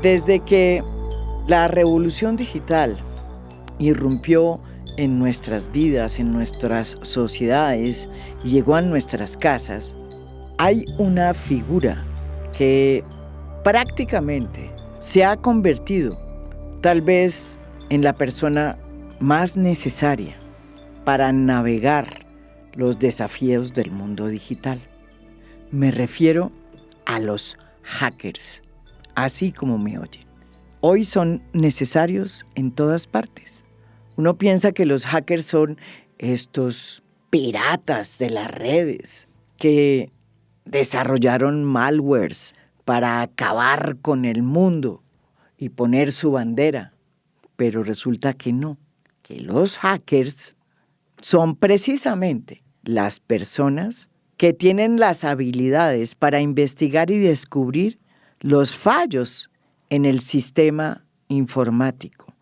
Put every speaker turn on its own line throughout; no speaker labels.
Desde que la revolución digital irrumpió en nuestras vidas, en nuestras sociedades y llegó a nuestras casas, hay una figura que prácticamente se ha convertido tal vez en la persona más necesaria para navegar los desafíos del mundo digital. Me refiero a los hackers, así como me oyen. Hoy son necesarios en todas partes. Uno piensa que los hackers son estos piratas de las redes que desarrollaron malwares para acabar con el mundo y poner su bandera. Pero resulta que no, que los hackers son precisamente las personas que tienen las habilidades para investigar y descubrir los fallos en el sistema informático,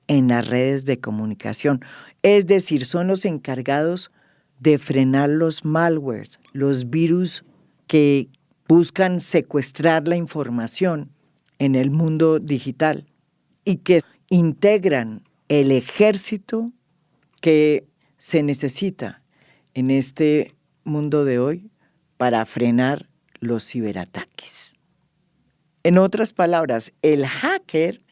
en las redes de comunicación. Es decir, son los encargados de frenar los malwares, los virus que buscan secuestrar la información en el mundo digital y que integran el ejército que se necesita en este mundo de hoy para frenar los ciberataques. En otras palabras, el hacker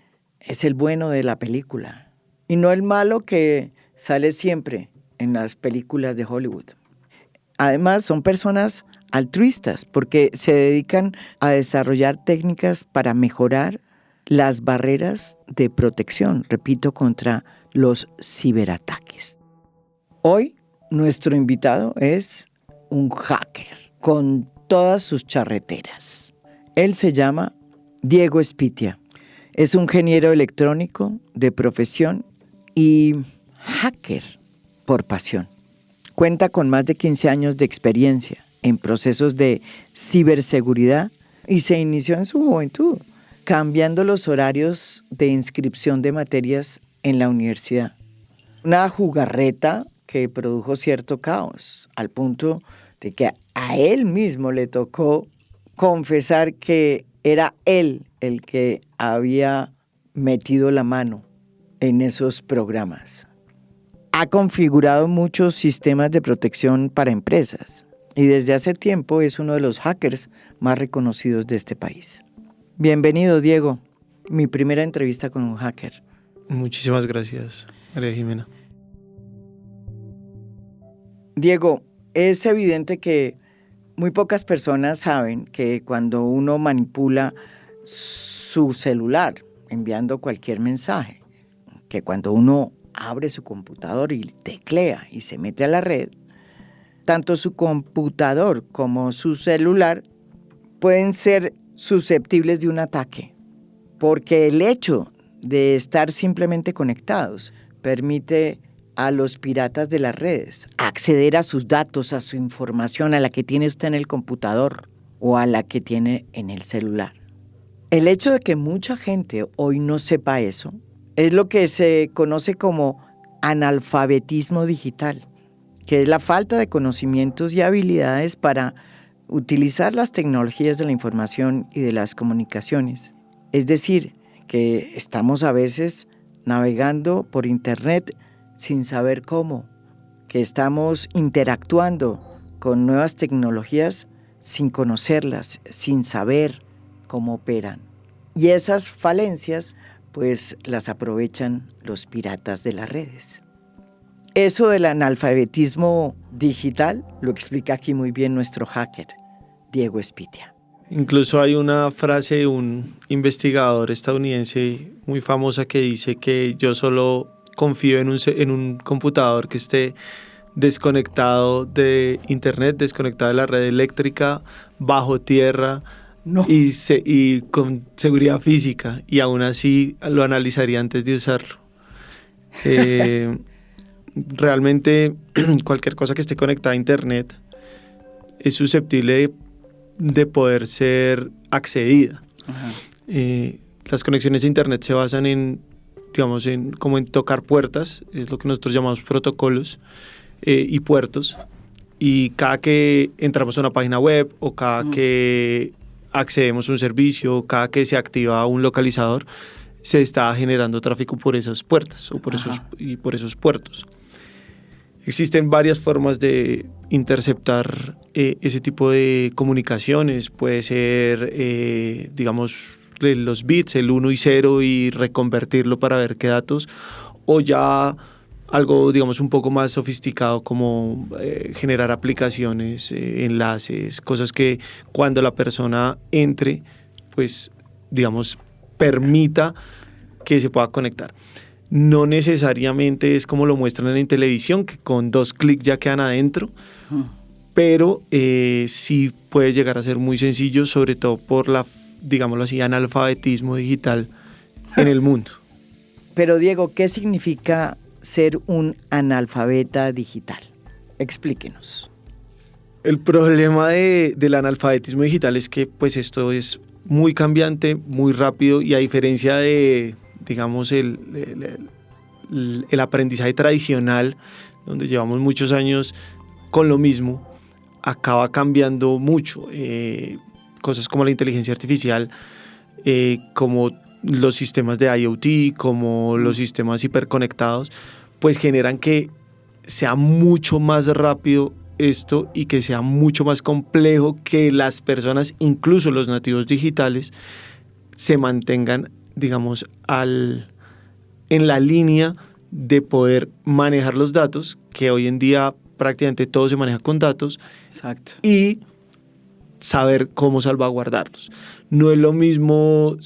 es el bueno de la película y no el malo que sale siempre en las películas de Hollywood. Además, son personas altruistas porque se dedican a desarrollar técnicas para mejorar las barreras de protección, repito, contra los ciberataques. Hoy, nuestro invitado es un hacker con todas sus charreteras. Él se llama Diego Espitia. Es un ingeniero electrónico de profesión y hacker por pasión. Cuenta con más de 15 años de experiencia en procesos de ciberseguridad y se inició en su juventud, cambiando los horarios de inscripción de materias en la universidad. Una jugarreta que produjo cierto caos, al punto de que a él mismo le tocó confesar que era él el que había metido la mano en esos programas. Ha configurado muchos sistemas de protección para empresas y desde hace tiempo es uno de los hackers más reconocidos de este país. Bienvenido, Diego. Mi primera entrevista con un hacker.
Muchísimas gracias, María Jimena.
Diego, es evidente que muy pocas personas saben que cuando uno manipula su celular enviando cualquier mensaje, que cuando uno abre su computador y teclea y se mete a la red, tanto su computador como su celular pueden ser susceptibles de un ataque, porque el hecho de estar simplemente conectados permite a los piratas de las redes acceder a sus datos, a su información, a la que tiene usted en el computador o a la que tiene en el celular. El hecho de que mucha gente hoy no sepa eso es lo que se conoce como analfabetismo digital, que es la falta de conocimientos y habilidades para utilizar las tecnologías de la información y de las comunicaciones. Es decir, que estamos a veces navegando por Internet sin saber cómo, que estamos interactuando con nuevas tecnologías sin conocerlas, sin saber cómo operan. Y esas falencias, pues las aprovechan los piratas de las redes. Eso del analfabetismo digital lo explica aquí muy bien nuestro hacker, Diego Espitia.
Incluso hay una frase de un investigador estadounidense muy famosa que dice que yo solo confío en un computador que esté desconectado de internet, desconectado de la red eléctrica, bajo tierra,
No.
y con seguridad física, y aún así lo analizaría antes de usarlo. Realmente cualquier cosa que esté conectada a internet es susceptible de poder ser accedida. Las conexiones a internet se basan en tocar puertas, es lo que nosotros llamamos protocolos y puertos, y cada que entramos a una página web o cada que accedemos a un servicio, cada que se activa un localizador, se está generando tráfico por esas puertas o por esos puertos. Existen varias formas de interceptar ese tipo de comunicaciones. Puede ser, digamos, los bits, el 1 y 0, y reconvertirlo para ver qué datos, o ya algo, digamos, un poco más sofisticado, como generar aplicaciones, enlaces, cosas que cuando la persona entre, pues, digamos, permita que se pueda conectar. No necesariamente es como lo muestran en televisión, que con 2 clics ya quedan adentro, pero sí puede llegar a ser muy sencillo, sobre todo por la, digámoslo así, analfabetismo digital en el mundo.
Pero Diego, ¿qué significa ser un analfabeta digital? Explíquenos.
El problema del analfabetismo digital es que pues esto es muy cambiante, muy rápido, y a diferencia de, digamos, el aprendizaje tradicional, donde llevamos muchos años con lo mismo, acaba cambiando mucho. Cosas como la inteligencia artificial, como los sistemas de IoT, como los sistemas hiperconectados, pues generan que sea mucho más rápido esto y que sea mucho más complejo que las personas, incluso los nativos digitales, se mantengan, digamos, en la línea de poder manejar los datos, que hoy en día prácticamente todo se maneja con datos.
Exacto.
Y saber cómo salvaguardarlos. No es lo mismo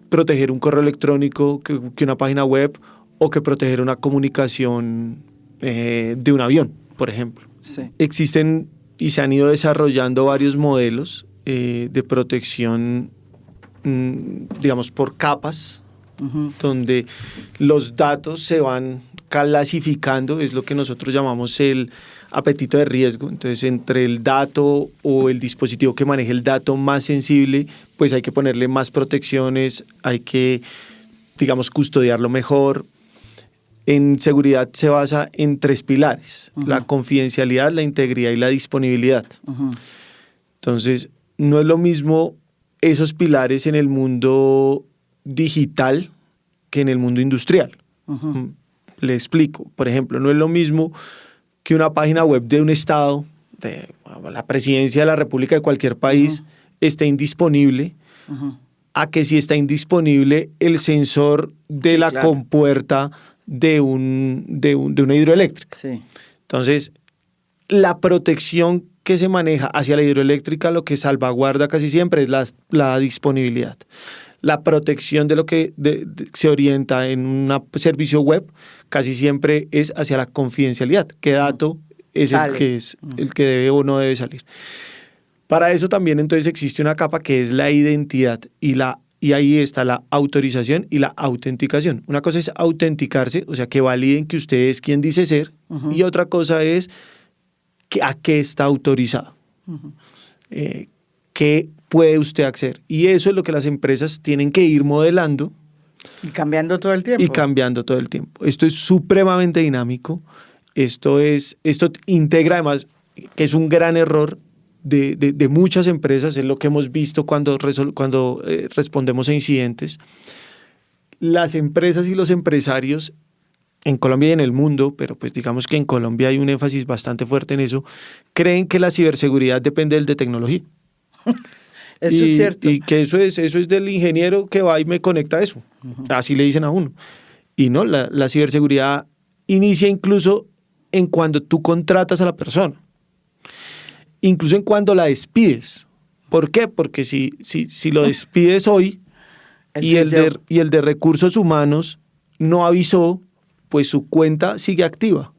proteger un correo electrónico que una página web, o que proteger una comunicación de un avión, por ejemplo.
Sí.
Existen y se han ido desarrollando varios modelos de protección, digamos, por capas, donde los datos se van clasificando, es lo que nosotros llamamos el apetito de riesgo. Entonces, entre el dato o el dispositivo que maneje el dato más sensible, pues hay que ponerle más protecciones, hay que, digamos, custodiarlo mejor. En seguridad se basa en 3 pilares: la confidencialidad, la integridad y la disponibilidad. Entonces, no es lo mismo esos pilares en el mundo digital que en el mundo industrial. Le explico. Por ejemplo, no es lo mismo que una página web de un estado, de la presidencia de la República de cualquier país, esté indisponible, a que si está indisponible el sensor de la compuerta de una hidroeléctrica.
Sí.
Entonces, la protección que se maneja hacia la hidroeléctrica, lo que salvaguarda casi siempre es la disponibilidad. La protección de lo que se orienta en un servicio web casi siempre es hacia la confidencialidad. ¿Qué dato es el que debe o no debe salir? Para eso también entonces existe una capa que es la identidad, y ahí está la autorización y la autenticación. Una cosa es autenticarse, o sea, que validen que usted es quien dice ser, y otra cosa es a qué está autorizado. ¿Qué puede usted acceder? Y eso es lo que las empresas tienen que ir modelando.
Y cambiando todo el tiempo.
Esto es supremamente dinámico. Esto integra, además, que es un gran error de muchas empresas, es lo que hemos visto cuando respondemos a incidentes. Las empresas y los empresarios en Colombia y en el mundo, pero pues digamos que en Colombia hay un énfasis bastante fuerte en eso, creen que la ciberseguridad depende de tecnología.
Eso es cierto.
Y que eso es del ingeniero que va y me conecta eso. Así le dicen a uno. Y no, la ciberseguridad inicia incluso en cuando tú contratas a la persona. Incluso en cuando la despides. ¿Por qué? Porque si lo despides hoy y el de recursos humanos no avisó, pues su cuenta sigue activa.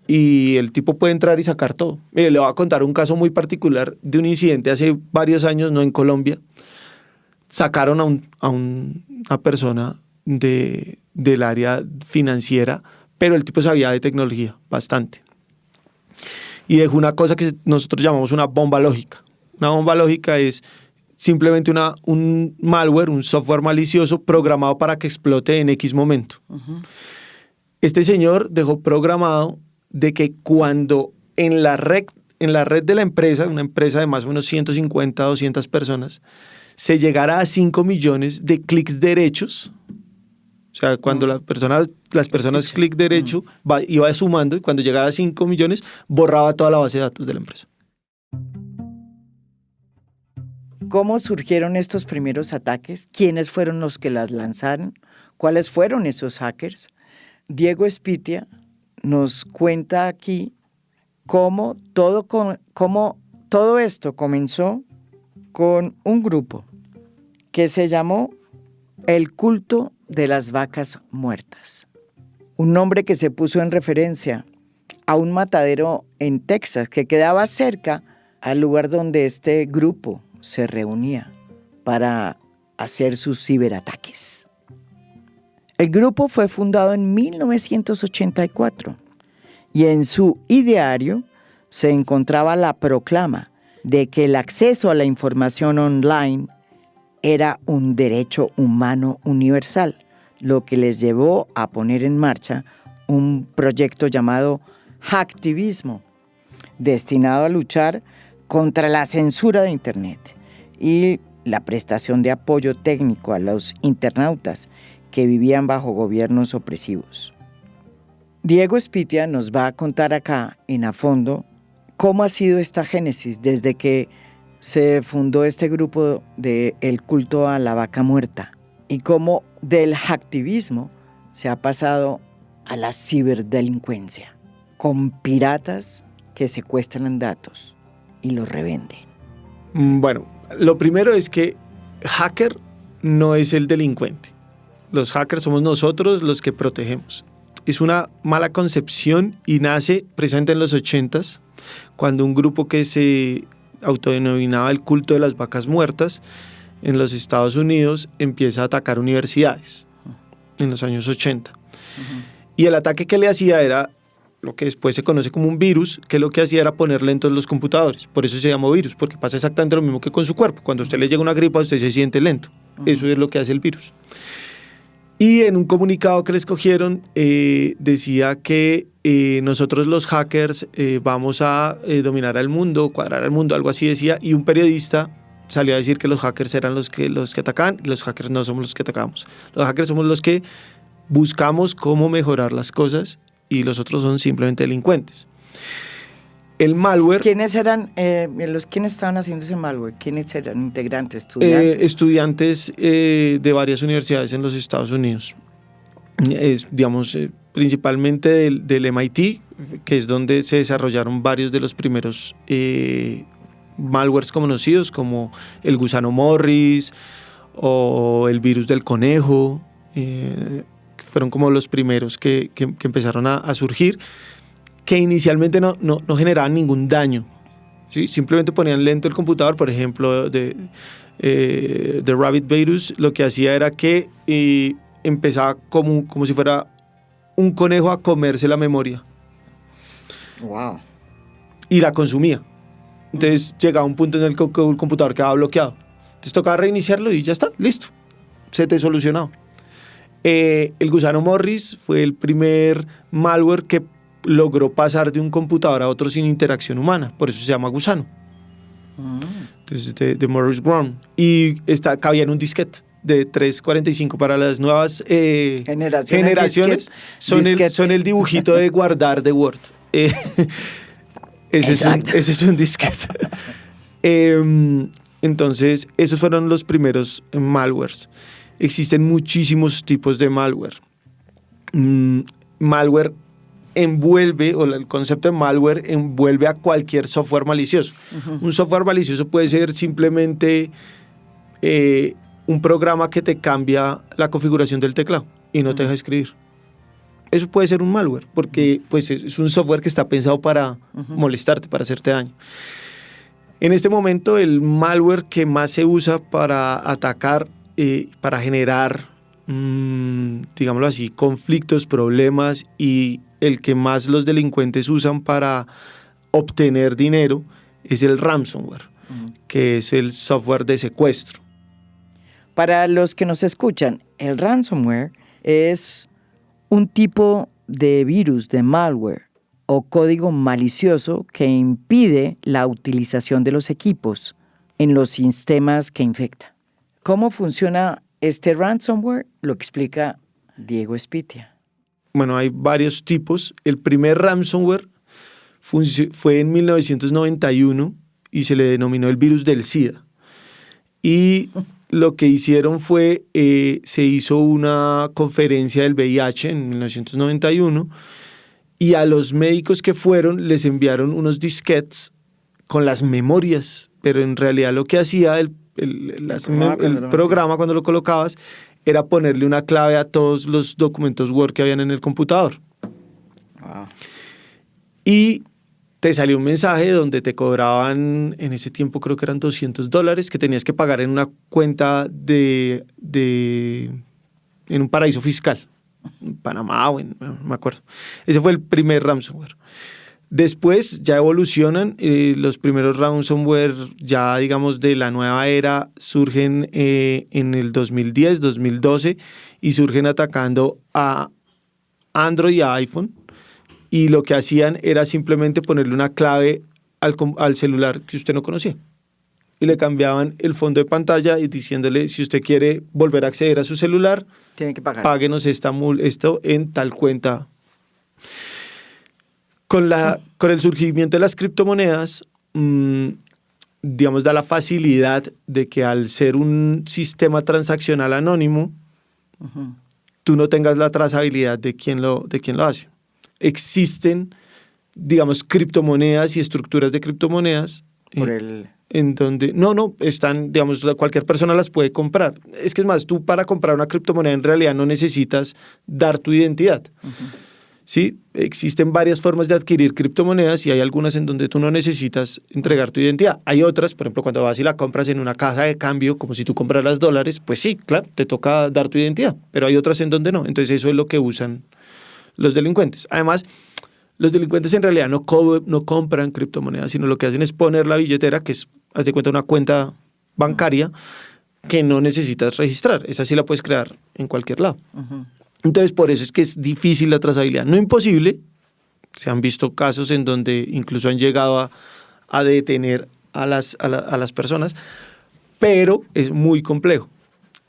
Y el tipo puede entrar y sacar todo. Mire, le voy a contar un caso muy particular de un incidente hace varios años, no en Colombia. Sacaron a una persona del área financiera, pero el tipo sabía de tecnología bastante. Y dejó una cosa que nosotros llamamos una bomba lógica. Una bomba lógica es simplemente un malware, un software malicioso programado para que explote en X momento. Este señor dejó programado de que cuando en la red en la red de la empresa, una empresa de más o menos 150, 200 personas, se llegara a 5 millones de clics derechos. O sea, cuando las personas clic derecho iba sumando, y cuando llegara a 5 millones, borraba toda la base de datos de la empresa.
¿Cómo surgieron estos primeros ataques? ¿Quiénes fueron los que las lanzaron? ¿Cuáles fueron esos hackers? Diego Espitia nos cuenta aquí cómo todo esto comenzó con un grupo que se llamó El Culto de las Vacas Muertas. Un nombre que se puso en referencia a un matadero en Texas que quedaba cerca al lugar donde este grupo se reunía para hacer sus ciberataques. El grupo fue fundado en 1984 y en su ideario se encontraba la proclama de que el acceso a la información online era un derecho humano universal, lo que les llevó a poner en marcha un proyecto llamado Hacktivismo, destinado a luchar contra la censura de Internet y la prestación de apoyo técnico a los internautas que vivían bajo gobiernos opresivos. Diego Espitia nos va a contar acá, a fondo, cómo ha sido esta génesis desde que se fundó este grupo de El Culto a la Vaca Muerta y cómo del hacktivismo se ha pasado a la ciberdelincuencia, con piratas que secuestran datos y los revenden.
Bueno, lo primero es que hacker no es el delincuente. Los hackers somos nosotros los que protegemos. Es una mala concepción y nace precisamente en los 80s, cuando un grupo que se autodenominaba el culto de las vacas muertas en los Estados Unidos empieza a atacar universidades en los años 80. Y el ataque que le hacía era lo que después se conoce como un virus, que lo que hacía era poner lentos los computadores. Por eso se llamó virus, porque pasa exactamente lo mismo que con su cuerpo. Cuando a usted le llega una gripa, usted se siente lento. Eso es lo que hace el virus. Y en un comunicado que les cogieron, decía que nosotros los hackers vamos a dominar al mundo, cuadrar al mundo, algo así decía, y un periodista salió a decir que los hackers eran los que atacaban, y los hackers no somos los que atacamos. Los hackers somos los que buscamos cómo mejorar las cosas y los otros son simplemente delincuentes. El malware...
¿Quiénes estaban haciendo ese malware? ¿Quiénes eran integrantes? ¿Estudiantes?
Estudiantes de varias universidades en los Estados Unidos. Principalmente del MIT, que es donde se desarrollaron varios de los primeros malwares conocidos, como el gusano Morris o el virus del conejo. Fueron como los primeros que empezaron a surgir, que inicialmente no generaban ningún daño, ¿sí? Simplemente ponían lento el computador. Por ejemplo, de Rabbit Virus lo que hacía era que empezaba como si fuera un conejo a comerse la memoria.
Wow.
Y la consumía. Entonces llegaba un punto en el que el computador quedaba bloqueado. Entonces tocaba reiniciarlo y ya está, listo. Se te solucionó. El gusano Morris fue el primer malware que logró pasar de un computador a otro sin interacción humana, por eso se llama gusano. Entonces, de Morris Grown. Y cabía en un disquete de 345 para las nuevas generaciones. Son el dibujito de guardar de Word. Ese es un disquete. Entonces, esos fueron los primeros malwares. Existen muchísimos tipos de malware. Malware envuelve, o el concepto de malware envuelve a cualquier software malicioso. Un software malicioso puede ser simplemente un programa que te cambia la configuración del teclado y no te deja escribir. Eso puede ser un malware, porque pues, es un software que está pensado para molestarte, para hacerte daño. En este momento, el malware que más se usa para atacar, para generar, digámoslo así, conflictos, problemas, y el que más los delincuentes usan para obtener dinero es el ransomware, que es el software de secuestro.
Para los que nos escuchan, el ransomware es un tipo de virus, de malware, o código malicioso que impide la utilización de los equipos en los sistemas que infecta. ¿Cómo funciona este ransomware? Lo explica Diego Espitia.
Bueno, hay varios tipos. El primer ransomware fue en 1991 y se le denominó el virus del SIDA. Y lo que hicieron fue, se hizo una conferencia del VIH en 1991 y a los médicos que fueron les enviaron unos disquetes con las memorias, pero en realidad lo que hacía el programa cuando lo colocabas era ponerle una clave a todos los documentos Word que habían en el computador. Wow. Y te salió un mensaje donde te cobraban, en ese tiempo creo que eran $200, que tenías que pagar en una cuenta en un paraíso fiscal, en Panamá o no me acuerdo. Ese fue el primer ransomware. Después ya evolucionan, los primeros ransomware ya digamos de la nueva era surgen en el 2010, 2012 y surgen atacando a Android y a iPhone. Y lo que hacían era simplemente ponerle una clave al celular que usted no conocía. Y le cambiaban el fondo de pantalla y diciéndole, si usted quiere volver a acceder a su celular,
tiene que pagar.
Páguenos esto en tal cuenta. Con el surgimiento de las criptomonedas, digamos, da la facilidad de que al ser un sistema transaccional anónimo, tú no tengas la trazabilidad de quién lo hace. Existen, digamos, criptomonedas y estructuras de criptomonedas en donde están, digamos, cualquier persona las puede comprar. Es que es más, tú para comprar una criptomoneda en realidad no necesitas dar tu identidad. ¿Sí? Existen varias formas de adquirir criptomonedas y hay algunas en donde tú no necesitas entregar tu identidad. Hay otras, por ejemplo, cuando vas y la compras en una casa de cambio, como si tú compraras dólares, pues sí, claro, te toca dar tu identidad, pero hay otras en donde no. Entonces eso es lo que usan los delincuentes. Además, los delincuentes en realidad no compran criptomonedas, sino lo que hacen es poner la billetera, que es, haz de cuenta, una cuenta bancaria que no necesitas registrar. Esa sí la puedes crear en cualquier lado. Entonces, por eso es que es difícil la trazabilidad. No imposible. Se han visto casos en donde incluso han llegado a detener a las personas, pero es muy complejo.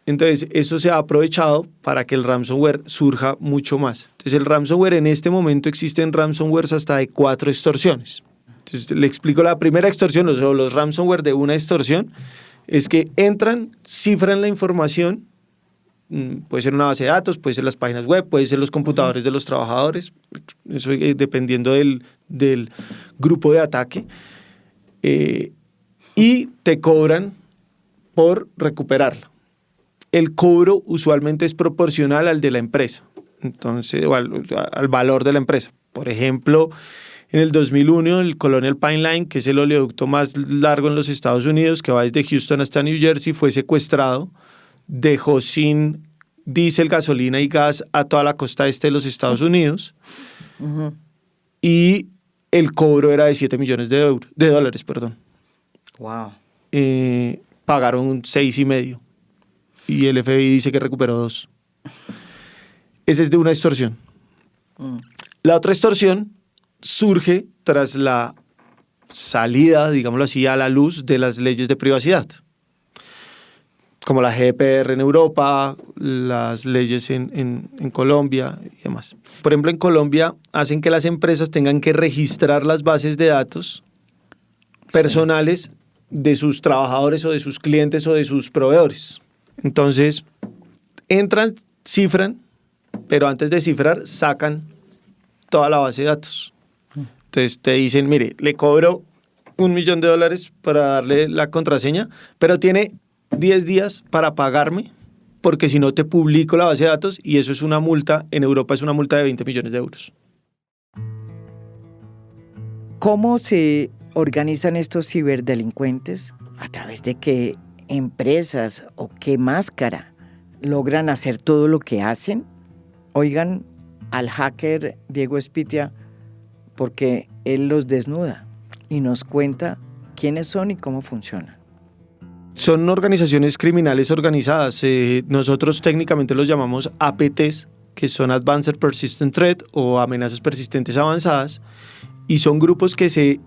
Entonces, eso se ha aprovechado para que el ransomware surja mucho más. Entonces, el ransomware en este momento existen ransomwares hasta de 4 extorsiones. Entonces, le explico la primera extorsión, los ransomware de una extorsión, es que entran, cifran la información, puede ser una base de datos, puede ser las páginas web, puede ser los computadores de los trabajadores, eso dependiendo del grupo de ataque, y te cobran por recuperarla. El cobro usualmente es proporcional al de la empresa, entonces, o al valor de la empresa. Por ejemplo, en el 2001, el Colonial Pipeline, que es el oleoducto más largo en los Estados Unidos, que va desde Houston hasta New Jersey, fue secuestrado, dejó sin diésel, gasolina y gas a toda la costa este de los Estados Unidos, y el cobro era de $7 millones de dólares.
Wow.
Pagaron 6,5 y el FBI dice que recuperó 2. Ese es de una extorsión. La otra extorsión surge tras la salida, digámoslo así, a la luz de las leyes de privacidad, como la GDPR en Europa, las leyes en Colombia y demás. Por ejemplo, en Colombia hacen que las empresas tengan que registrar las bases de datos personales de sus trabajadores o de sus clientes o de sus proveedores. Entonces, entran, cifran, pero antes de cifrar, sacan toda la base de datos. Entonces te dicen, mire, le cobro $1 millón para darle la contraseña, pero tiene 10 días para pagarme, porque si no te publico la base de datos, y eso es una multa, en Europa es una multa de 20 millones de euros.
¿Cómo se organizan estos ciberdelincuentes? ¿A través de qué empresas o qué máscara logran hacer todo lo que hacen? Oigan al hacker Diego Espitia, porque él los desnuda y nos cuenta quiénes son y cómo funcionan.
Son organizaciones criminales organizadas. Nosotros técnicamente los llamamos APTs, que son Advanced Persistent Threat o amenazas persistentes avanzadas, y son grupos que se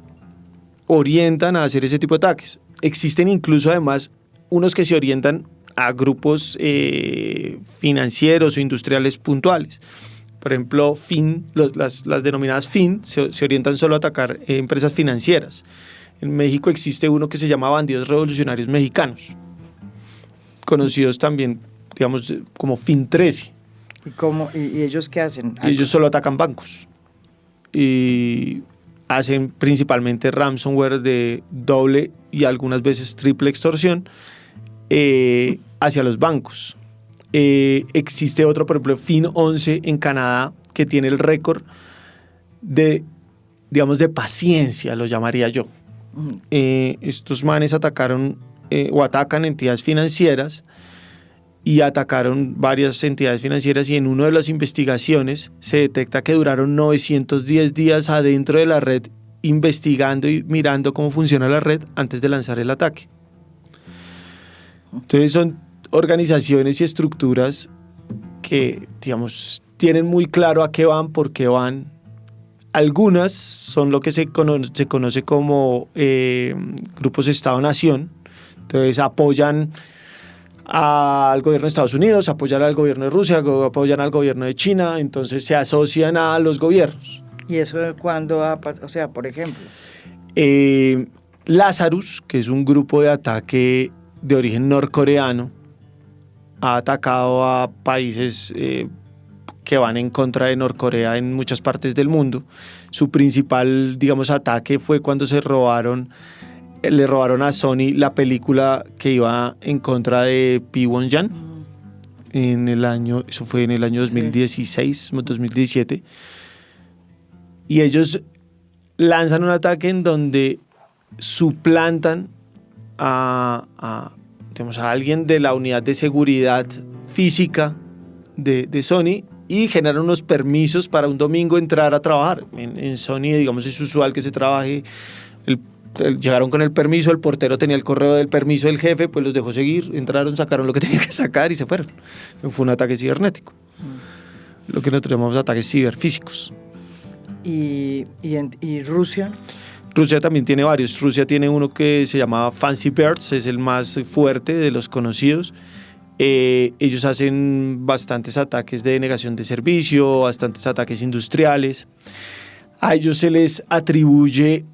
orientan a hacer ese tipo de ataques. Existen incluso además unos que se orientan a grupos financieros o industriales puntuales. Por ejemplo, las denominadas FIN se orientan solo a atacar empresas financieras. En México existe uno que se llama Bandidos Revolucionarios Mexicanos, conocidos también, digamos, como FIN 13.
¿Y ellos qué hacen?
Ellos solo atacan bancos y hacen principalmente ransomware de doble y algunas veces triple extorsión hacia los bancos. Existe otro, por ejemplo, FIN 11 en Canadá, que tiene el récord de, digamos, de paciencia, lo llamaría yo. Estos manes atacaron o atacan entidades financieras y atacaron varias entidades financieras, y en una de las investigaciones se detecta que duraron 910 días adentro de la red investigando y mirando cómo funciona la red antes de lanzar el ataque. Entonces son organizaciones y estructuras que, digamos, tienen muy claro a qué van, por qué van. Algunas son lo que se conoce como grupos Estado-Nación. Entonces apoyan al gobierno de Estados Unidos, apoyan al gobierno de Rusia, apoyan al gobierno de China, entonces se asocian a los gobiernos.
¿Y eso cuándo o sea, por ejemplo?
Lazarus, que es un grupo de ataque de origen norcoreano, ha atacado a países que van en contra de Norcorea en muchas partes del mundo. Su principal, digamos, ataque fue cuando le robaron a Sony la película que iba en contra de Pyongyang eso fue en el año 2016, 2017. Y ellos lanzan un ataque en donde suplantan a alguien de la unidad de seguridad física de Sony y generan unos permisos para un domingo entrar a trabajar. En Sony, digamos, es usual que se trabaje. Llegaron con el permiso, el portero tenía el correo del permiso del jefe, pues los dejó seguir, entraron, sacaron lo que tenían que sacar y se fueron. Fue un ataque cibernético. Lo que nosotros llamamos ataques ciberfísicos.
¿Y Rusia?
Rusia también tiene varios. Rusia tiene uno que se llama Fancy Birds, es el más fuerte de los conocidos. Ellos hacen bastantes ataques de denegación de servicio, bastantes ataques industriales. A ellos se les atribuye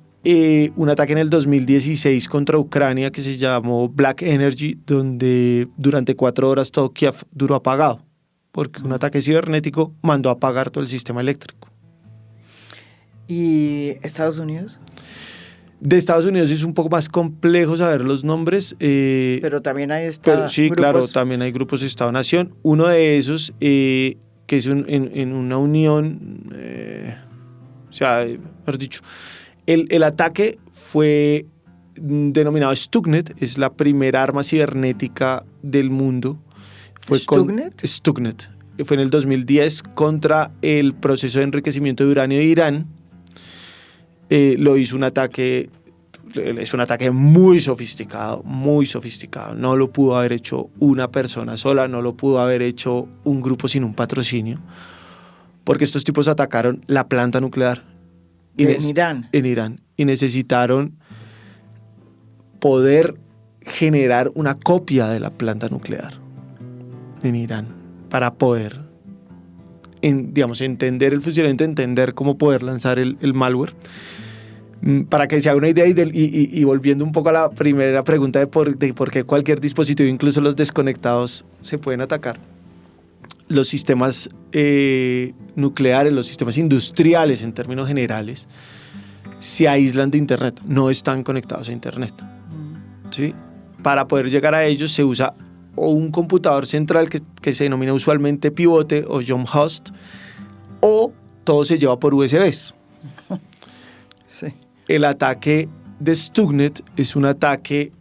un ataque en el 2016 contra Ucrania que se llamó Black Energy, donde durante 4 horas todo Kiev duró apagado, porque un ataque cibernético mandó a apagar todo el sistema eléctrico.
¿Y Estados Unidos?
De Estados Unidos es un poco más complejo saber los nombres.
Pero también hay
sí, grupos. Claro, también hay grupos Estado-Nación. Uno de esos, que es en una unión, mejor dicho, el ataque fue denominado Stuxnet, es la primera arma cibernética del mundo. Stuxnet. Fue en el 2010 contra el proceso de enriquecimiento de uranio de Irán. Lo hizo un ataque, es un ataque muy sofisticado, no lo pudo haber hecho una persona sola, no lo pudo haber hecho un grupo sin un patrocinio, porque estos tipos atacaron la planta nuclear en Irán y necesitaron poder generar una copia de la planta nuclear en Irán para poder entender el funcionamiento, entender cómo poder lanzar el malware. Para que se haga una idea y volviendo un poco a la primera pregunta de por qué cualquier dispositivo, incluso los desconectados, se pueden atacar. Los sistemas nucleares, los sistemas industriales en términos generales, se aíslan de Internet, no están conectados a Internet. ¿Sí? Para poder llegar a ellos se usa o un computador central que se denomina usualmente pivote o jump host, o todo se lleva por USBs.
Sí.
El ataque de Stuxnet es un ataque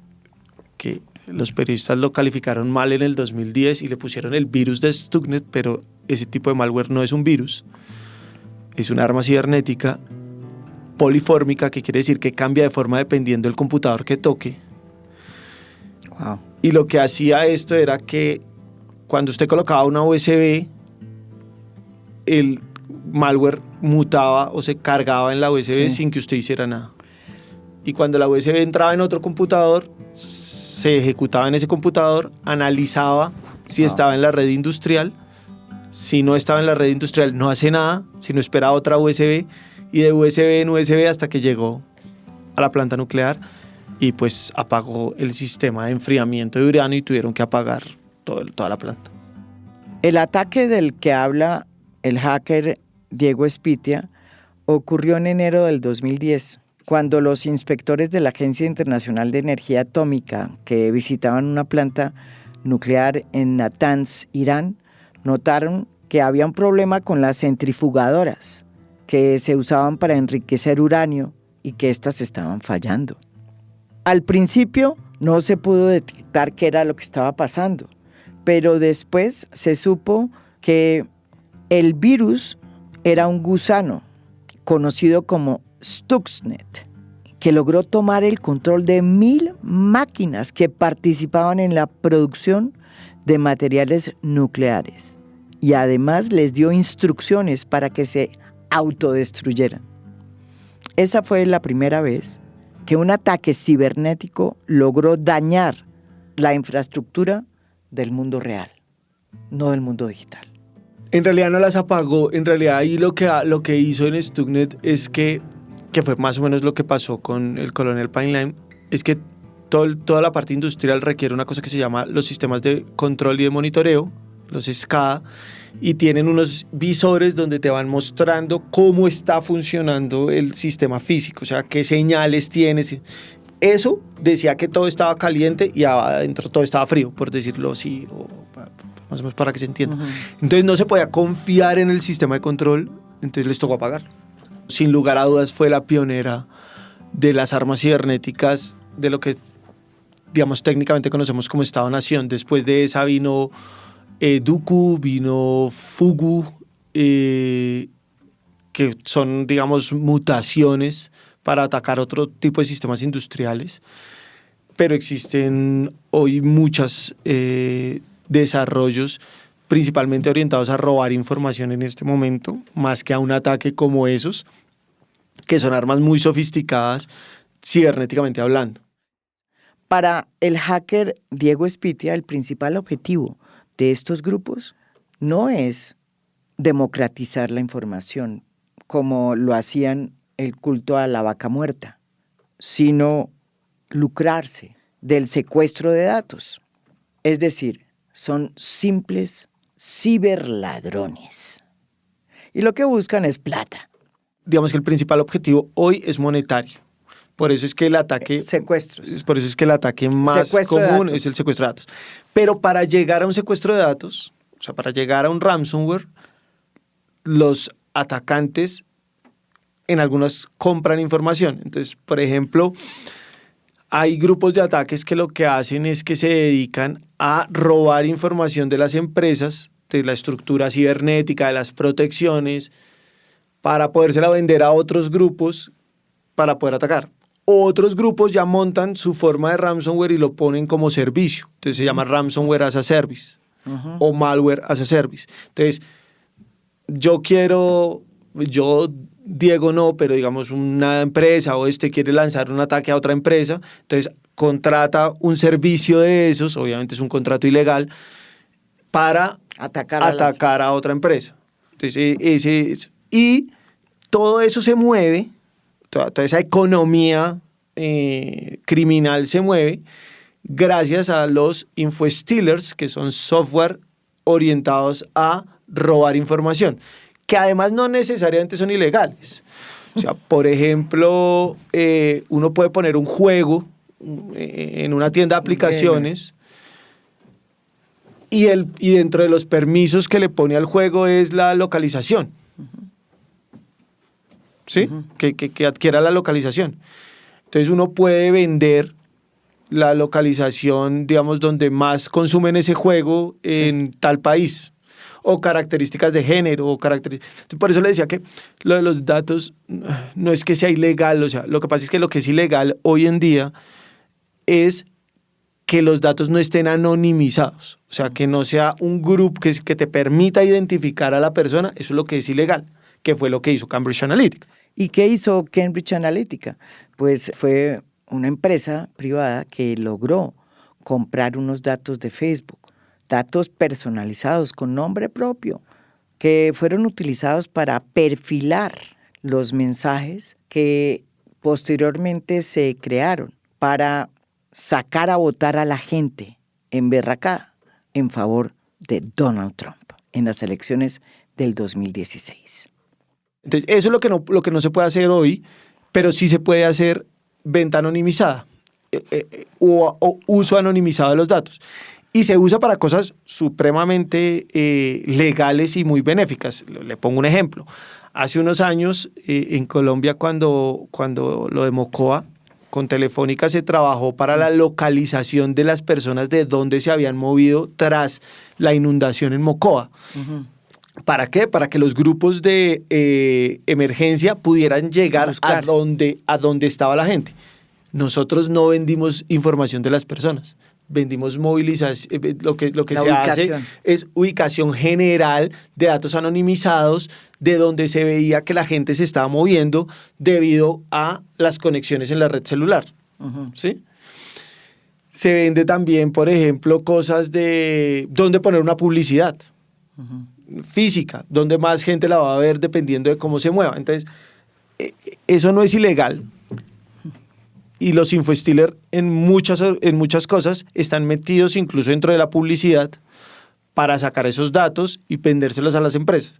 que los periodistas lo calificaron mal en el 2010 y le pusieron el virus de Stuxnet, pero ese tipo de malware no es un virus, es una arma cibernética polifórmica, que quiere decir que cambia de forma dependiendo del computador que toque.
Wow.
Y lo que hacía esto era que cuando usted colocaba una USB, el malware mutaba o se cargaba en la USB sin que usted hiciera nada. Y cuando la USB entraba en otro computador, se ejecutaba en ese computador, analizaba si estaba en la red industrial. Si no estaba en la red industrial, no hace nada, sino esperaba otra USB, y de USB en USB hasta que llegó a la planta nuclear y pues apagó el sistema de enfriamiento de uranio y tuvieron que apagar toda la planta.
El ataque del que habla el hacker Diego Espitia ocurrió en enero del 2010, cuando los inspectores de la Agencia Internacional de Energía Atómica, que visitaban una planta nuclear en Natanz, Irán, notaron que había un problema con las centrifugadoras que se usaban para enriquecer uranio y que éstas estaban fallando. Al principio no se pudo detectar qué era lo que estaba pasando, pero después se supo que el virus era un gusano conocido como Stuxnet, que logró tomar el control de 1,000 máquinas que participaban en la producción de materiales nucleares. Y además les dio instrucciones para que se autodestruyeran. Esa fue la primera vez que un ataque cibernético logró dañar la infraestructura del mundo real, no del mundo digital.
En realidad no las apagó, en realidad ahí lo que hizo en Stuxnet es que fue más o menos lo que pasó con el Colonial Pipeline, es que toda la parte industrial requiere una cosa que se llama los sistemas de control y de monitoreo, los SCADA, y tienen unos visores donde te van mostrando cómo está funcionando el sistema físico, o sea, qué señales tienes. Eso decía que todo estaba caliente y adentro todo estaba frío, por decirlo así, o más o menos para que se entienda. Uh-huh. Entonces no se podía confiar en el sistema de control, entonces les tocó apagar. Sin lugar a dudas fue la pionera de las armas cibernéticas, de lo que, digamos, técnicamente conocemos como Estado-Nación. Después de esa vino Duqu, vino Fugu, que son, digamos, mutaciones para atacar otro tipo de sistemas industriales, pero existen hoy muchos desarrollos principalmente orientados a robar información en este momento, más que a un ataque como esos, que son armas muy sofisticadas cibernéticamente hablando.
Para el hacker Diego Espitia, el principal objetivo de estos grupos no es democratizar la información, como lo hacían el culto a la vaca muerta, sino lucrarse del secuestro de datos. Es decir, son simples ciberladrones. Y lo que buscan es plata.
Digamos que el principal objetivo hoy es monetario. Por eso es que el ataque...
Secuestros.
Por eso es que el ataque más común es el secuestro de datos. Pero para llegar a un secuestro de datos, o sea, para llegar a un ransomware, los atacantes en algunas compran información. Entonces, por ejemplo, hay grupos de ataques que lo que hacen es que se dedican a robar información de las empresas, de la estructura cibernética, de las protecciones, para podérsela vender a otros grupos para poder atacar. Otros grupos ya montan su forma de ransomware y lo ponen como servicio. Entonces se llama ransomware as a service o malware as a service. Entonces, Diego no, pero digamos una empresa o quiere lanzar un ataque a otra empresa, entonces contrata un servicio de esos, obviamente es un contrato ilegal, para atacar a otra empresa. Entonces, y todo eso se mueve, toda esa economía criminal se mueve gracias a los infostealers, que son software orientados a robar información, que además no necesariamente son ilegales. O sea, por ejemplo, uno puede poner un juego en una tienda de aplicaciones y dentro de los permisos que le pone al juego es la localización. ¿Sí? Que adquiera la localización. Entonces uno puede vender la localización, digamos, donde más consumen ese juego en tal país, o características de género, por eso le decía que lo de los datos no es que sea ilegal, o sea, lo que pasa es que lo que es ilegal hoy en día es que los datos no estén anonimizados, o sea, que no sea un grupo que te permita identificar a la persona. Eso es lo que es ilegal, que fue lo que hizo Cambridge Analytica.
¿Y qué hizo Cambridge Analytica? Pues fue una empresa privada que logró comprar unos datos de Facebook, datos personalizados con nombre propio, que fueron utilizados para perfilar los mensajes que posteriormente se crearon para sacar a votar a la gente emberracada en favor de Donald Trump en las elecciones del 2016.
Entonces, eso es lo que no se puede hacer hoy, pero sí se puede hacer venta anonimizada o uso anonimizado de los datos. Y se usa para cosas supremamente legales y muy benéficas. Le pongo un ejemplo. Hace unos años en Colombia, cuando lo de Mocoa, con Telefónica se trabajó para la localización de las personas de dónde se habían movido tras la inundación en Mocoa. Uh-huh. ¿Para qué? Para que los grupos de emergencia pudieran llegar a donde estaba la gente. Nosotros no vendimos información de las personas, vendimos movilización. Lo que se hace es ubicación general de datos anonimizados de donde se veía que la gente se estaba moviendo debido a las conexiones en la red celular. Uh-huh. ¿Sí? Se vende también, por ejemplo, cosas de dónde poner una publicidad. Uh-huh. Física, donde más gente la va a ver dependiendo de cómo se mueva. Entonces, eso no es ilegal. Y los infostealers en muchas cosas están metidos incluso dentro de la publicidad para sacar esos datos y vendérselos a las empresas.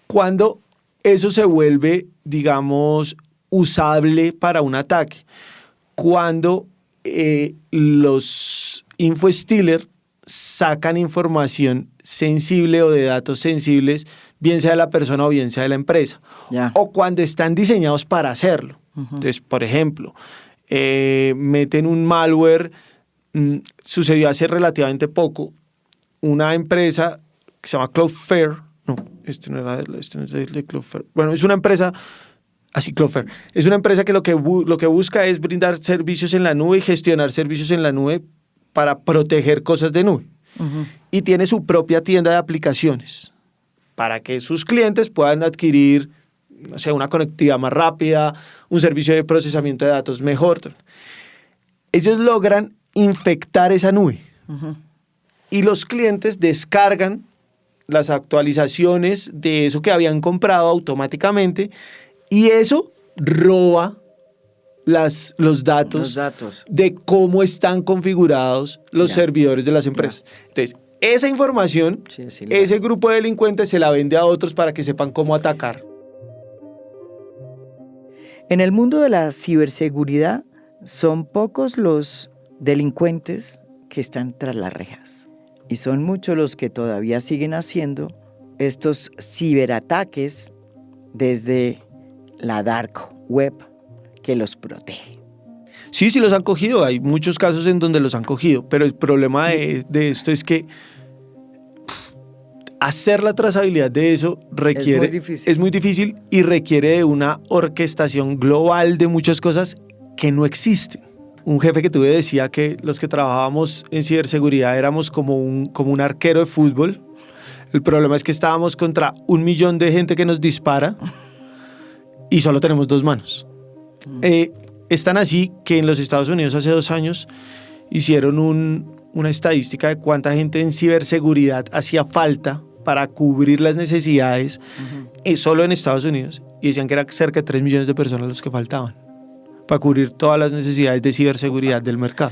Cuando eso se vuelve, digamos, usable para un ataque, cuando los infostealers sacan información sensible o de datos sensibles, bien sea de la persona o bien sea de la empresa, o cuando están diseñados para hacerlo. Uh-huh. Entonces, por ejemplo, meten un malware. Sucedió hace relativamente poco, una empresa que se llama Cloudflare. No, este no es de Cloudflare. Bueno, es una empresa, así Cloudflare. Es una empresa que lo que busca es brindar servicios en la nube y gestionar servicios en la nube para proteger cosas de nube. Uh-huh. Y tiene su propia tienda de aplicaciones para que sus clientes puedan adquirir, no sé, una conectividad más rápida, un servicio de procesamiento de datos mejor. Ellos logran infectar esa nube. Uh-huh. Y los clientes descargan las actualizaciones de eso que habían comprado automáticamente y eso roba los datos de cómo están configurados los servidores de las empresas. Entonces, esa información, ese grupo de delincuentes se la vende a otros para que sepan cómo atacar.
En el mundo de la ciberseguridad, son pocos los delincuentes que están tras las rejas. Y son muchos los que todavía siguen haciendo estos ciberataques desde la dark web que los protege.
Sí, los han cogido. Hay muchos casos en donde los han cogido. Pero el problema de esto es que hacer la trazabilidad de eso es muy difícil y requiere de una orquestación global de muchas cosas que no existen. Un jefe que tuve decía que los que trabajábamos en ciberseguridad éramos como un arquero de fútbol. El problema es que estábamos contra 1 millón de gente que nos dispara y solo tenemos 2 manos. Es tan así que en los Estados Unidos hace 2 años hicieron una estadística de cuánta gente en ciberseguridad hacía falta para cubrir las necesidades solo en Estados Unidos, y decían que era cerca de 3 millones de personas los que faltaban para cubrir todas las necesidades de ciberseguridad del mercado.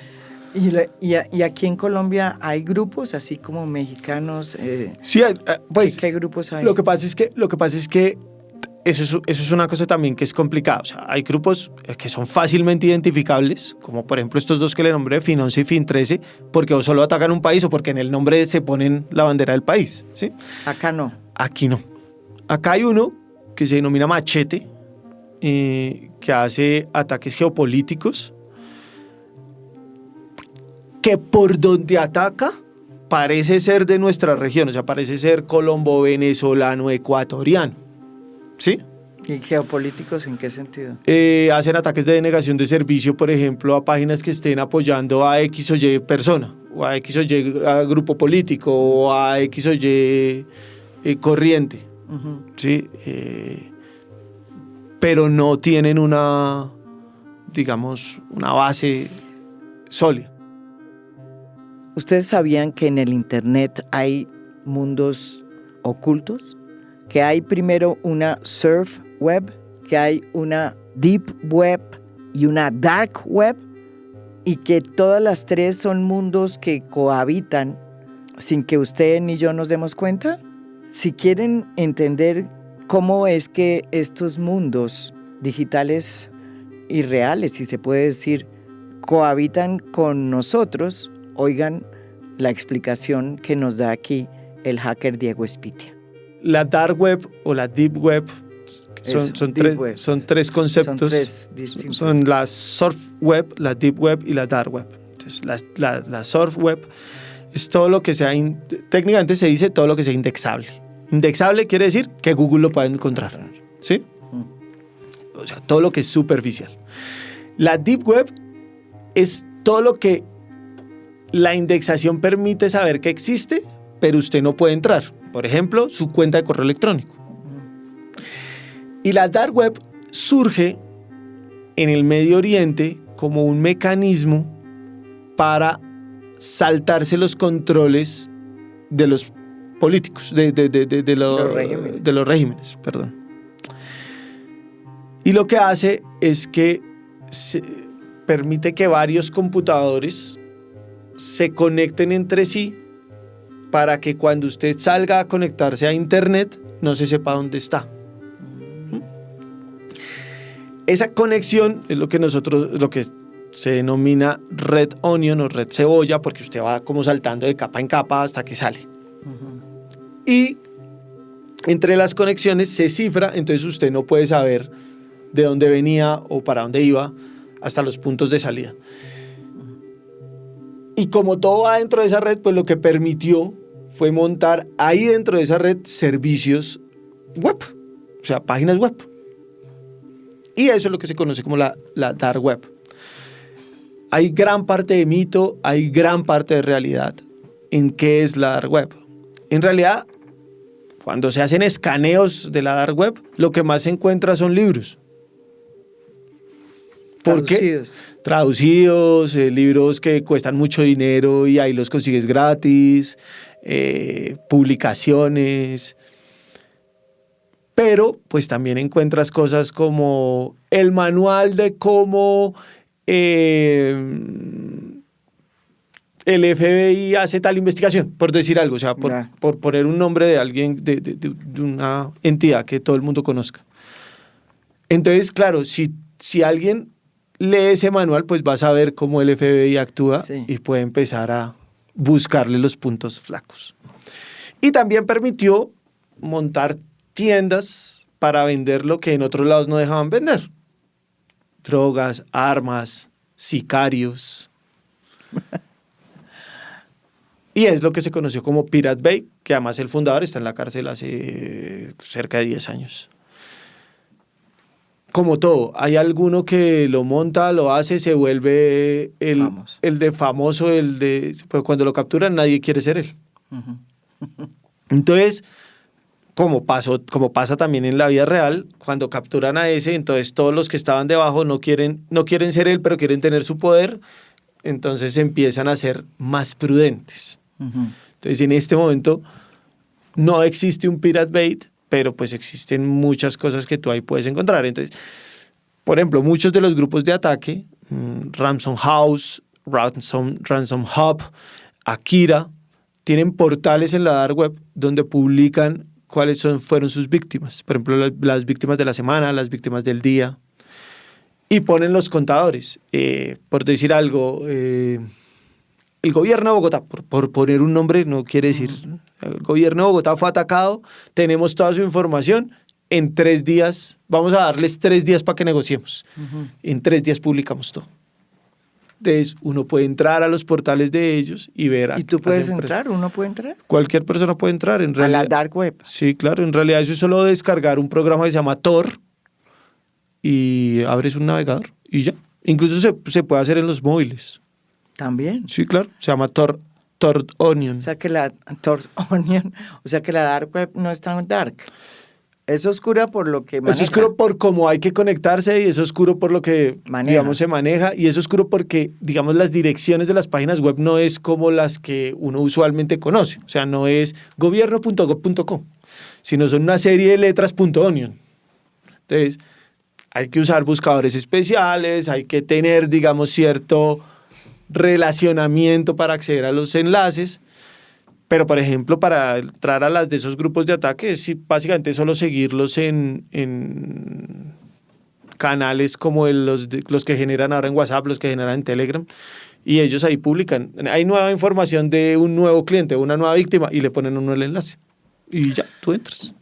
¿Y aquí en Colombia hay grupos así como mexicanos?
Sí, pues
¿qué grupos hay?
Lo que pasa es que eso es una cosa también que es complicada. O sea, hay grupos que son fácilmente identificables, como por ejemplo estos 2 que le nombré, Fin11 y Fin13, porque o solo atacan un país o porque en el nombre se ponen la bandera del país, ¿sí?
Acá no.
Aquí no. Acá hay uno que se denomina Machete, que hace ataques geopolíticos, que por donde ataca parece ser de nuestra región, o sea, parece ser colombo, venezolano, ecuatoriano, ¿sí?
¿Y geopolíticos en qué sentido?
Hacen ataques de denegación de servicio, por ejemplo, a páginas que estén apoyando a X o Y persona, o a X o Y grupo político, o a X o Y corriente. Uh-huh. ¿Sí? Pero no tienen una base sólida.
¿Ustedes sabían que en el Internet hay mundos ocultos? Que hay primero una surf web, que hay una deep web y una dark web, y que todas las tres son mundos que cohabitan sin que usted ni yo nos demos cuenta. Si quieren entender cómo es que estos mundos digitales y reales, si se puede decir, cohabitan con nosotros, oigan la explicación que nos da aquí el hacker Diego Espitia.
La dark web o la deep web son tres conceptos. Son la surf web, la deep web y la dark web. Entonces, la surf web es todo lo que sea, técnicamente se dice todo lo que sea indexable. Indexable quiere decir que Google lo puede encontrar, ¿sí? O sea, todo lo que es superficial. La deep web es todo lo que la indexación permite saber que existe, pero usted no puede entrar. Por ejemplo, su cuenta de correo electrónico. Y la dark web surge en el Medio Oriente como un mecanismo para saltarse los controles de los políticos, de los regímenes. Perdón. Y lo que hace es que permite que varios computadores se conecten entre sí para que cuando usted salga a conectarse a Internet no se sepa dónde está. Esa conexión es lo que se denomina red onion o red cebolla, porque usted va como saltando de capa en capa hasta que sale. Uh-huh. Y entre las conexiones se cifra, entonces usted no puede saber de dónde venía o para dónde iba hasta los puntos de salida. Y como todo va dentro de esa red, pues lo que permitió fue montar ahí dentro de esa red servicios web, o sea, páginas web. Y eso es lo que se conoce como la dark web. Hay gran parte de mito, hay gran parte de realidad en qué es la dark web. En realidad, cuando se hacen escaneos de la dark web, lo que más se encuentra son libros. ¿Por qué? Traducidos, libros que cuestan mucho dinero y ahí los consigues gratis, publicaciones. Pero pues también encuentras cosas como el manual de cómo el FBI hace tal investigación, por decir algo, o sea, por poner un nombre de alguien, de una entidad que todo el mundo conozca. Entonces, claro, si alguien lee ese manual, pues va a saber cómo el FBI actúa, sí, y puede empezar a buscarle los puntos flacos. Y también permitió montar tiendas para vender lo que en otros lados no dejaban vender. Drogas, armas, sicarios. Y es lo que se conoció como Pirate Bay, que además el fundador está en la cárcel hace cerca de 10 años. Como todo, hay alguno que lo monta, lo hace, se vuelve el de famoso, pues cuando lo capturan nadie quiere ser él. Uh-huh. Entonces, como pasa también en la vida real, cuando capturan a ese, entonces todos los que estaban debajo no quieren ser él, pero quieren tener su poder, entonces empiezan a ser más prudentes. Uh-huh. Entonces, en este momento no existe un Pirate Bay, pero pues existen muchas cosas que tú ahí puedes encontrar. Entonces, por ejemplo, muchos de los grupos de ataque, Ransom House, Ransom Hub, Akira, tienen portales en la dark web donde publican cuáles fueron sus víctimas. Por ejemplo, las víctimas de la semana, las víctimas del día. Y ponen los contadores. Por decir algo, el gobierno de Bogotá, por poner un nombre, no quiere decir... El gobierno de Bogotá fue atacado, tenemos toda su información, en 3 días, vamos a darles 3 días para que negociemos. Uh-huh. En 3 días publicamos todo. Entonces, uno puede entrar a los portales de ellos y ver...
¿Y tú puedes entrar? ¿Uno puede entrar?
Cualquier persona puede entrar. En realidad,
a la dark web.
Sí, claro. En realidad eso es solo descargar un programa que se llama Tor, y abres un navegador y ya. Incluso se puede hacer en los móviles.
¿También?
Sí, claro. Se llama Tor Onion.
O sea que la Tor Onion, o sea que la dark web no es tan dark. Es oscura por lo que maneja.
Es oscuro por cómo hay que conectarse y es oscuro por lo que, digamos, se maneja. Y es oscuro porque, digamos, las direcciones de las páginas web no es como las que uno usualmente conoce. O sea, no es gobierno.gov.co, sino son una serie de letras .onion. Entonces, hay que usar buscadores especiales, hay que tener, digamos, cierto relacionamiento para acceder a los enlaces. Pero, por ejemplo, para entrar a las de esos grupos de ataque, sí, básicamente solo seguirlos en canales como los que generan ahora en WhatsApp, los que generan en Telegram, y ellos ahí publican. Hay nueva información de un nuevo cliente, una nueva víctima, y le ponen uno el enlace. Y ya, tú entras.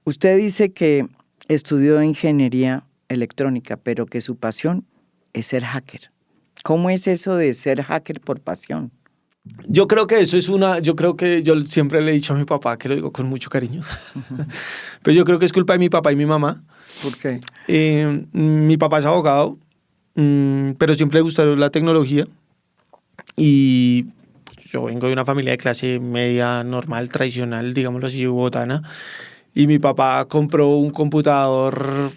Usted dice que estudió ingeniería electrónica, pero que su pasión es ser hacker. ¿Cómo es eso de ser hacker por pasión?
Yo creo que yo siempre le he dicho a mi papá, que lo digo con mucho cariño, pero yo creo que es culpa de mi papá y mi mamá.
¿Por qué?
Mi papá es abogado, pero siempre le gustó la tecnología y pues, yo vengo de una familia de clase media normal, tradicional, digámoslo así, bogotana, y mi papá compró un computador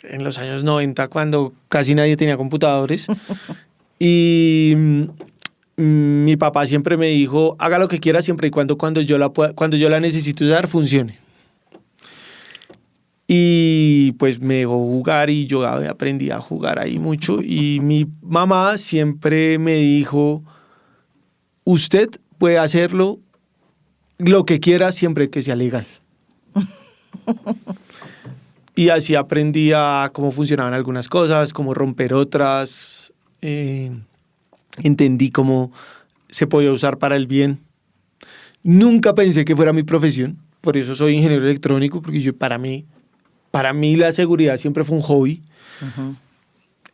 en los años 90 cuando casi nadie tenía computadores y mi papá siempre me dijo, haga lo que quiera siempre y cuando yo la necesite usar, funcione. Y pues me dejó jugar y yo aprendí a jugar ahí mucho. Y mi mamá siempre me dijo, usted puede hacerlo lo que quiera siempre que sea legal. Y así aprendí a cómo funcionaban algunas cosas, cómo romper otras. Entendí cómo se podía usar para el bien. Nunca pensé que fuera mi profesión, por eso soy ingeniero electrónico, porque para mí la seguridad siempre fue un hobby. Uh-huh.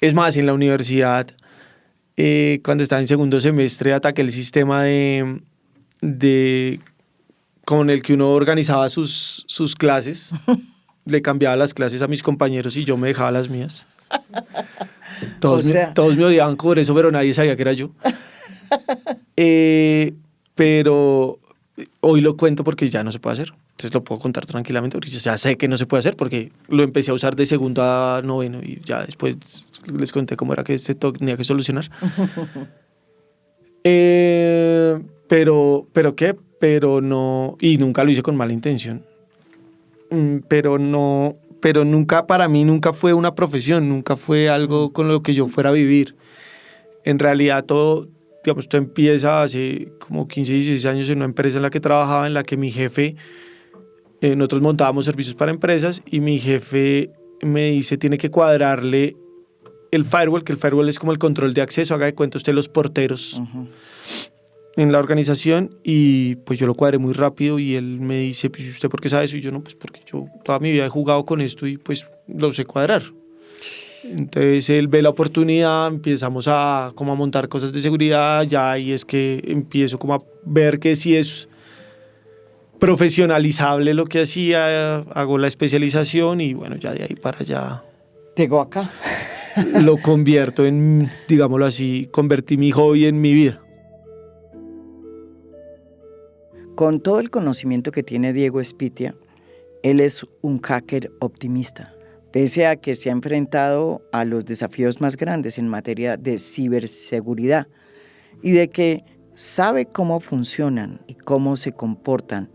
Es más, en la universidad, cuando estaba en segundo semestre, ataqué el sistema con el que uno organizaba sus clases. Le cambiaba las clases a mis compañeros y yo me dejaba las mías. Todos me odiaban por eso, pero nadie sabía que era yo. Pero hoy lo cuento porque ya no se puede hacer. Entonces lo puedo contar tranquilamente porque ya sé que no se puede hacer porque lo empecé a usar de segundo a noveno y ya después les conté cómo era que se tenía que solucionar. Pero no, y nunca lo hice con mala intención. Pero nunca, para mí nunca fue una profesión, nunca fue algo con lo que yo fuera a vivir. En realidad todo empieza hace como 15, 16 años en una empresa en la que trabajaba, en la que mi jefe, nosotros montábamos servicios para empresas y mi jefe me dice, tiene que cuadrarle el firewall, que el firewall es como el control de acceso, haga de cuenta usted los porteros. Uh-huh. En la organización y pues yo lo cuadré muy rápido y él me dice, pues ¿usted por qué sabe eso? Y yo no, pues porque yo toda mi vida he jugado con esto y pues lo sé cuadrar. Entonces él ve la oportunidad, empezamos a montar cosas de seguridad ya y es que empiezo como a ver que sí es profesionalizable lo que hacía, hago la especialización y bueno, ya de ahí para allá.
Llegó acá.
Lo convierto en, digámoslo así, convertí mi hobby en mi vida.
Con todo el conocimiento que tiene Diego Espitia, él es un hacker optimista, pese a que se ha enfrentado a los desafíos más grandes en materia de ciberseguridad y de que sabe cómo funcionan y cómo se comportan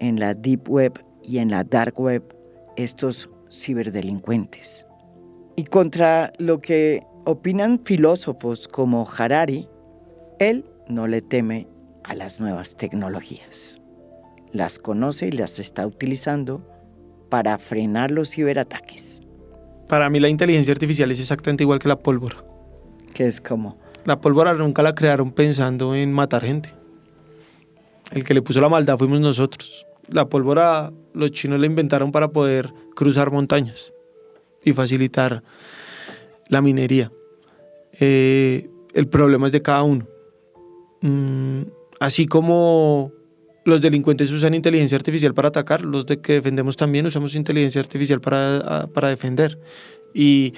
en la Deep Web y en la Dark Web estos ciberdelincuentes. Y contra lo que opinan filósofos como Harari, él no le teme a las nuevas tecnologías. Las conoce y las está utilizando para frenar los ciberataques.
Para mí la inteligencia artificial es exactamente igual que la pólvora.
¿Qué es como?
La pólvora nunca la crearon pensando en matar gente. El que le puso la maldad fuimos nosotros. La pólvora los chinos la inventaron para poder cruzar montañas y facilitar la minería. El problema es de cada uno. Así como los delincuentes usan inteligencia artificial para atacar, los de que defendemos también usamos inteligencia artificial para defender. Y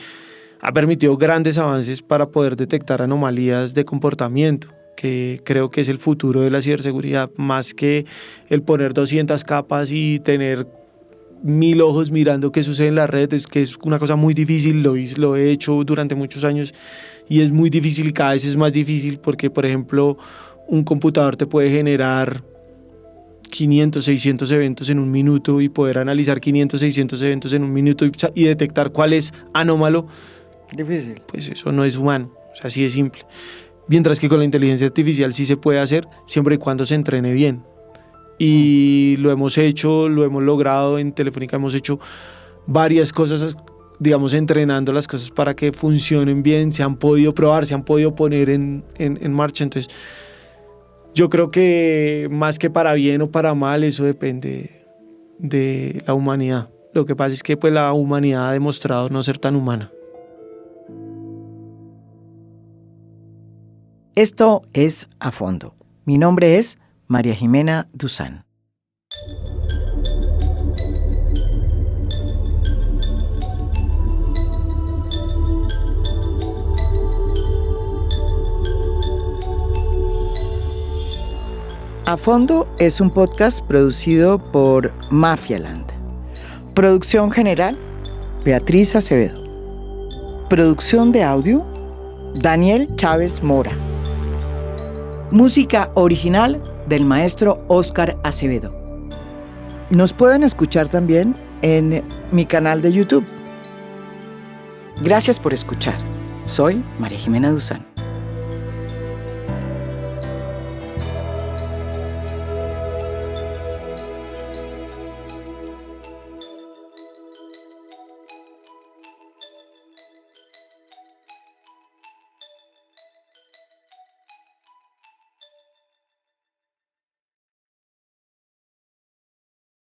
ha permitido grandes avances para poder detectar anomalías de comportamiento, que creo que es el futuro de la ciberseguridad, más que el poner 200 capas y tener 1000 ojos mirando qué sucede en la red. Es que es una cosa muy difícil, lo he hecho durante muchos años y es muy difícil y cada vez es más difícil porque, por ejemplo, un computador te puede generar 500, 600 eventos en un minuto y poder analizar 500, 600 eventos en un minuto y detectar cuál es anómalo.
Difícil.
Pues eso no es humano, o sea, así de simple. Mientras que con la inteligencia artificial sí se puede hacer siempre y cuando se entrene bien. Y lo hemos hecho, lo hemos logrado. En Telefónica hemos hecho varias cosas, digamos, entrenando las cosas para que funcionen bien, se han podido probar, se han podido poner en marcha. Entonces, yo creo que más que para bien o para mal, eso depende de la humanidad. Lo que pasa es que pues, la humanidad ha demostrado no ser tan humana.
Esto es A Fondo. Mi nombre es María Jimena Duzán. A Fondo es un podcast producido por Mafialand. Producción general, Beatriz Acevedo. Producción de audio, Daniel Chávez Mora. Música original del maestro Óscar Acevedo. Nos pueden escuchar también en mi canal de YouTube. Gracias por escuchar. Soy María Jimena Duzán.